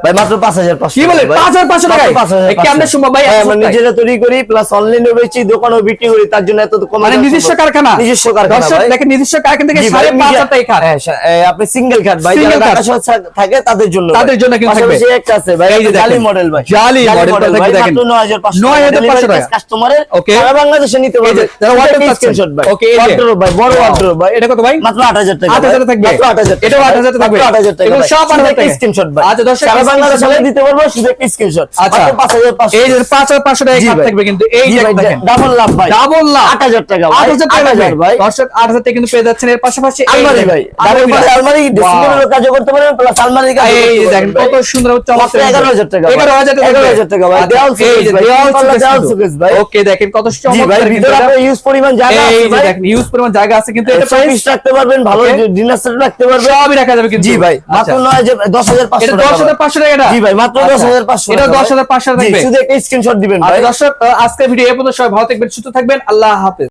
ভাই মাত্র 5500 কি বলে 5500 টাকা কেমনে সম্ভব ভাই? আমরা নিজেরা তৈরি করি প্লাস অনলাইনে বেচি, দোকানেও বিক্রি করি, তার জন্য এত কম। মানে নিজস্ব কারখানা? নিজস্ব কারখানা ভাই, দেখেন নিজস্ব কারখানা থেকে 5500 টাকা খাট। হ্যাঁ আপনি সিঙ্গেল খাট ভাই, যারা ঢাকা শহর থাকে তাদের জন্য কিন্তু থাকবে। পাশাপাশি একটা আছে ভাই, জালি মডেল ভাই, জালি মডেল ভাই দেখেন মাত্র 9500 টাকা কাস্টমারের সারা বাংলাদেশে নিতে পারবে। যারা ওয়াটার স্ক্রিনশট ভাই, ওকে ওয়াটার ভাই, বড় ওয়াটার ভাই, এটা কত ভাই? মাত্র 8000 টাকা, 8000 থাকবে, মাত্র 8000 টাকা, এটাও 8000 থাকবে, 8000 টাকা, এগুলো সব 8000 টাকা স্ক্রিনশট ভাই। আচ্ছা দর্শক সারা বাংলাদেশে দিতে পারবো, শুধু একটা স্ক্রিনশট। আচ্ছা 5500 এই যে 5500 টাকা খাট থাকবে, কিন্তু এই যে দেখেন ডাবল লাভ ভাই, ডাবল লাভ 8000 টাকা ভাই, 8000 ভাই দর্শক 8000 টাকা কিন্তু পেয়ে যাচ্ছেন। এর পাশাপাশি আলমারি ভাই, আলমারি ডিসপ্লের কাজ করতে পারেন, প্লাস আলমারি কাজ এই যে দেখেন কত সুন্দর চমৎকার 11000 টাকা, 11000 টাকা ভাই, দেওয়াল সুকেস ভাই। ওকে দেখেন কত জি চমৎকার, ভাই, ভিতরে আপনার ইউজ পরিমাণ জায়গা আছে এই যে ভাই, দেখেন ইউজ পরিমাণ জায়গা আছে, কিন্তু এটা প্রাইস রাখতে পারবেন, ভালো ডিনার সেট রাখতে পারবেন, সবই রাখা যাবে কিন্তু। জি ভাই মাত্র 10500 এটা টাকা, 10500 টাকা এটা? জি ভাই মাত্র 10500 এটা টাকা, 10500 জি থাকবে। শুধু একটা স্ক্রিনশট দিবেন ভাই। দর্শক আজকের ভিডিও এই পর্যন্ত, সবাই ভালো থাকবেন, সুস্থ থাকবেন, আল্লাহ হাফেজ।